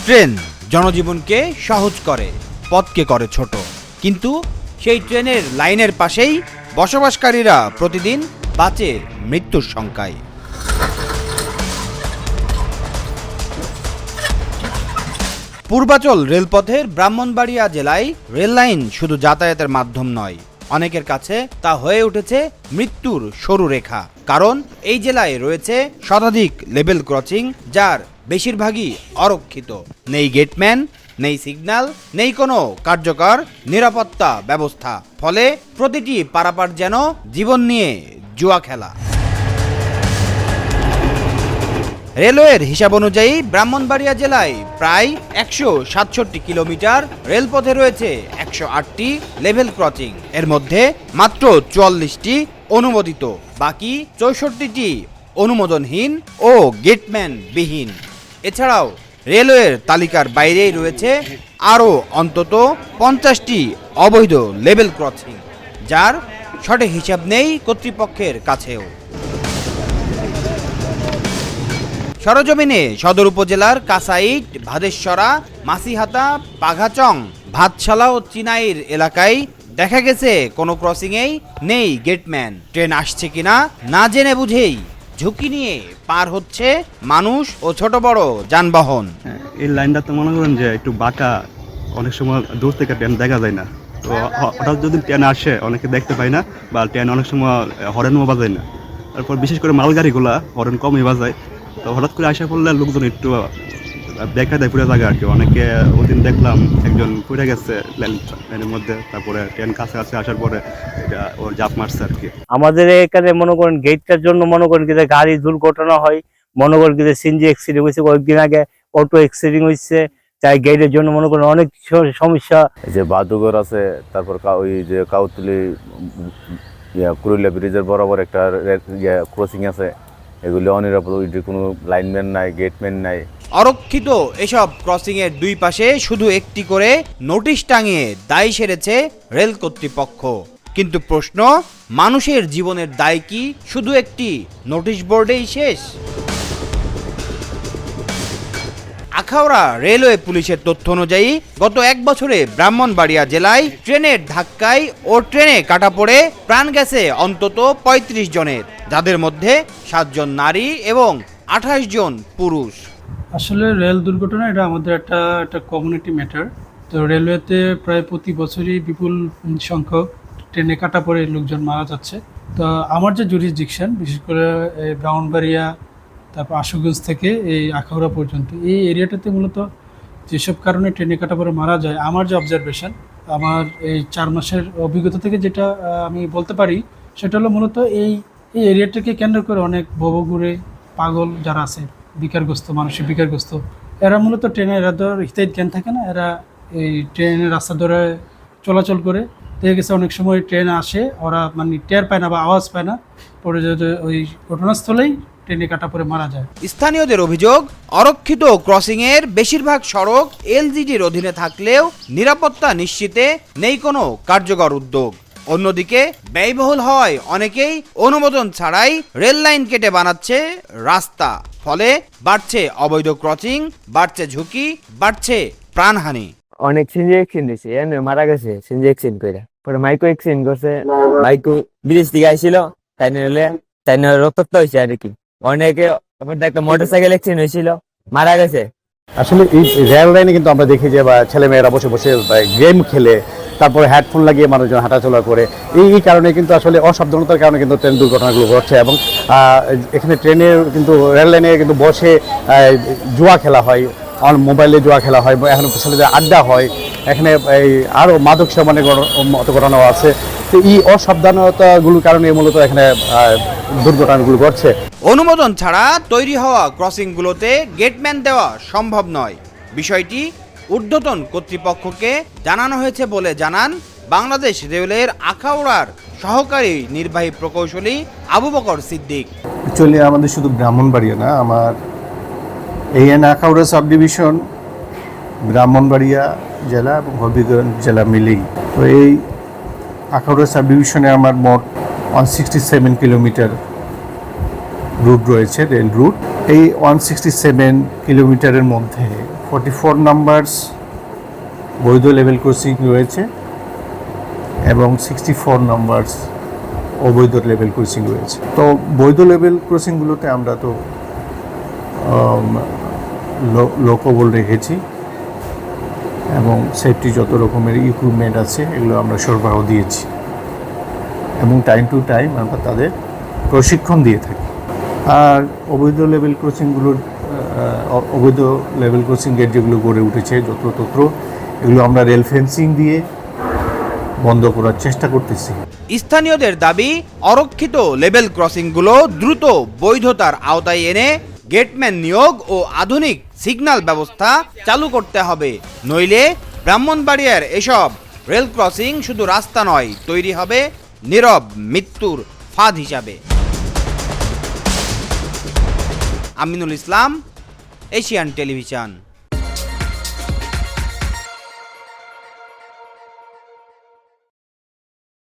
Train জনজীবনকে সহজ করে, পথকে করে ছোট, কিন্তু সেই ট্রেনের লাইনের পাশেই বসবাসকারীরা প্রতিদিন বাঁচে মৃত্যুর শঙ্কায়। পূর্বাচল রেলপথের ব্রাহ্মণবাড়িয়া জেলায় রেল লাইন শুধু যাতায়াতের মাধ্যম নয়, অনেকের কাছে তা হয়ে উঠেছে মৃত্যুর সরু রেখা। কারণ এই জেলায় রয়েছে শতাধিক লেভেল ক্রসিং, যার বেশিরভাগই অরক্ষিত। নেই গেটম্যান, নেই সিগন্যাল, নেই কোনো কার্যকর নিরাপত্তা ব্যবস্থা। ফলে প্রতিটি পারাপার যেন জীবন নিয়ে জুয়া খেলা। রেলওয়ের হিসাব অনুযায়ী ব্রাহ্মণবাড়িয়া জেলায় প্রায় 167 কিলোমিটার রেলপথে রয়েছে 108টি লেভেল ক্রসিং। এর মধ্যে মাত্র 44টি অনুমোদিত, বাকি 64টি অনুমোদনহীন ও গেটম্যান বিহীন। এছাড়াও রেলওয়ের তালিকার বাইরেই রয়েছে আরও অন্তত 50টি অবৈধ লেভেল ক্রসিং, যার সঠিক হিসাব নেই কর্তৃপক্ষের কাছেও। সরজমিনে সদর উপজেলার কাসাইট, ভাদেশ্বরা, মাসিহাতা, পাঘাচং, ভাতশালা ও চিনাইর এলাকায় দেখা গেছে কোনো ক্রসিংয়েই নেই গেটম্যান। ট্রেন আসছে কিনা না জেনে বুঝেই ঝুঁকি নিয়ে পার হচ্ছে মানুষ ও ছোট বড় যানবাহন। এই লাইনটা তো মনে করেন যে একটু বাঁকা, অনেক সময় দূর থেকে ট্রেন দেখা যায় না। তো হঠাৎ যদি ট্রেন আসে অনেকে দেখতে পায় না, বা ট্রেন অনেক সময় হরেনও বাজায় না। তারপর বিশেষ করে মালগাড়িগুলা হরেন কমই বাজায়। তো হঠাৎ করে আসা পড়লে লোকজন একটু দেখা দেয় পুরো জায়গা আর কি। অনেকে ওদিন দেখলাম একজন পড়ে গেছে লাইনের মধ্যে, তারপরে ট্রেন কাছে আসার পরে এটা ওর জাপ মারছে আর কি। আমাদের এখানে মনে করেন গেটটার জন্য মনে করেন কি গাড়ি দুর্ঘটনা হয়, মনে করেন কি সিএনজি অ্যাক্সিডেন্ট হয়েছে, কয়েকদিন আগে অটো অ্যাক্সিডেন্ট হয়েছে। তাই গেটের জন্য মনে করেন অনেক সমস্যা। যে বাদুঘর আছে, তারপর ওই যে কাউতলি কুরুলিয়া ব্রিজের বরাবর একটা ক্রসিং আছে, এগুলি অনিরাপদ। ওইটি কোনো লাইনম্যান নাই, গেটম্যান নাই। অরক্ষিত এসব ক্রসিংয়ের দুই পাশে শুধু একটি করে নোটিশ টাঙিয়ে দায় সেরেছে রেল কর্তৃপক্ষ। কিন্তু প্রশ্ন, মানুষের জীবনের দায় কি শুধু একটি নোটিশ বোর্ডেই শেষ? আখাউড়া রেলওয়ে পুলিশের তথ্য অনুযায়ী গত 1 বছরে ব্রাহ্মণবাড়িয়া জেলায় ট্রেনের ধাক্কায় ও ট্রেনে কাটা পড়ে প্রাণ গেছে অন্তত 35 জনের, যাদের মধ্যে 7 জন নারী এবং 28 জন পুরুষ। আসলে রেল দুর্ঘটনা এটা আমাদের একটা কমিউনিটি ম্যাটার। তো রেলওয়েতে প্রায় প্রতি বছরই বিপুল সংখ্যক ট্রেনে কাটা পড়ে লোকজন মারা যাচ্ছে। তো আমার যে জুরিসডিকশন, বিশেষ করে ব্রাহ্মণবাড়িয়া, তারপর আশুগঞ্জ থেকে এই আখাউড়া পর্যন্ত এই এরিয়াটাতে মূলত যেসব কারণে ট্রেনে কাটা পড়ে মারা যায়, আমার যে অবজারভেশন, আমার এই 4 মাসের অভিজ্ঞতা থেকে যেটা আমি বলতে পারি, সেটা হলো মূলত এই এরিয়াটাকে কেন্দ্র করে অনেক ভবঘুরে পাগল যারা আছে, বিকারগ্রস্ত, মানসিক বিকারগ্রস্ত, এরা মূলত ট্রেনের হিতাহিত জ্ঞান থাকে না, এরা এই ট্রেনের রাস্তা ধরে চলাচল করে। দেখে গেছে অনেক সময় ট্রেন আসে, ওরা মানে টের পায় না বা আওয়াজ পায় না, পরে ওই ঘটনাস্থলেই ট্রেনে কাটা পড়ে মারা যায়। স্থানীয়দের অভিযোগ, অরক্ষিত ক্রসিংয়ের বেশিরভাগ সড়ক এলজিডির অধীনে থাকলেও নিরাপত্তা নিশ্চিতে নেই কোনো কার্যকর উদ্যোগ। অন্যদিকে ব্যয়বহুল হওয়ায় অনেকেই অনুমোদন ছাড়াই রেল লাইন কেটে বানাচ্ছে রাস্তা। ফলে বাড়ছে অবৈধ ক্রসিং, বাড়ছে ঝুঁকি, বাড়ছে প্রাণহানি। অনেক সিনজি অ্যাক্সিডেন্ট হয়েছে, মারা গেছে সিনজি অ্যাক্সিডেন্ট করে। পরে মাইকো অ্যাক্সিডেন্ট করছে, মাইকো ব্রিজ থেকে আইছিল, তাই নিলে রক্তাক্ত হয়েছে আর কি। অনেকে একটা মোটরসাইকেল অ্যাক্সিডেন্ট হয়েছিল, মারা গেছে। আসলে এই রেল লাইনে কিন্তু আমরা দেখি যে ছেলেমেয়েরা বসে বসে গেম খেলে, তারপরে হেডফোন লাগিয়ে মানুষজন হাঁটাচলা করে। এই কারণে কিন্তু আসলে অসাবধানতার কারণে কিন্তু ট্রেন দুর্ঘটনাগুলো ঘটছে। এবং এখানে ট্রেনের কিন্তু রেল লাইনে কিন্তু বসে জুয়া খেলা হয়, মোবাইলে জুয়া খেলা হয়, এখন ছেলেদের আড্ডা হয়, এখানে এই আরও মাদক সেবনের মতো ঘটনাও আছে। তো এই অসাবধানতাগুলোর কারণে মূলত এখানে দুর্ঘটনাগুলো ঘটছে। অনুমোদন ছাড়া তৈরি হওয়া ক্রসিংগুলোতে গেটম্যান দেওয়া সম্ভব নয়। বিষয়টি ঊর্ধ্বতন কর্তৃপক্ষকে জানানো হয়েছে বলে জানান বাংলাদেশ রেলের আখাউড়ার সহকারী নির্বাহী প্রকৌশলী আবু বকর সিদ্দিক। অ্যাকচুয়ালি আমাদের শুধু ব্রাহ্মণবাড়িয়া না, আমার এই আখাউড়া সাব ডিভিশন ব্রাহ্মণবাড়িয়া জেলা এবং হবিগঞ্জ জেলা মিলেই। তো এই আখাউড়া সাব ডিভিশনে আমার মোট 167 কিলোমিটার রুট রয়েছে, রেল রুট। এই 167 কিলোমিটারের মধ্যে 44 নাম্বারস বৈধ লেভেল ক্রসিং রয়েছে এবং 64 নাম্বারস অবৈধ লেভেল ক্রসিং রয়েছে। তো বৈধ লেভেল ক্রসিংগুলোতে আমরা তো লোকবল রেখেছি এবং সেফটি যত রকমের ইকুইপমেন্ট আছে এগুলো আমরা সরবরাহ দিয়েছি এবং টাইম টু টাইম আমরা তাদের প্রশিক্ষণ দিয়ে থাকি। আর অবৈধ লেভেল ক্রসিংগুলোর অবৈধ লেভেল ক্রসিং গেট যেগুলো গড়ে উঠেছে যত্রতত্র এগুলো আমরা রেল ফেন্সিং দিয়ে বন্ধ করার চেষ্টা করতেছি। স্থানীয়দের দাবি অরক্ষিত লেভেল ক্রসিংগুলো দ্রুত বৈধতার আওতায় এনে গেটম্যান নিয়োগ ও আধুনিক সিগন্যাল ব্যবস্থা চালু করতে হবে, নইলে ব্রাহ্মণবাড়িয়ার এসব রেল ক্রসিং শুধু রাস্তা নয়, তৈরি হবে নীরব মৃত্যুর ফাঁদ হিসাবে। Aminul Islam, Asian television.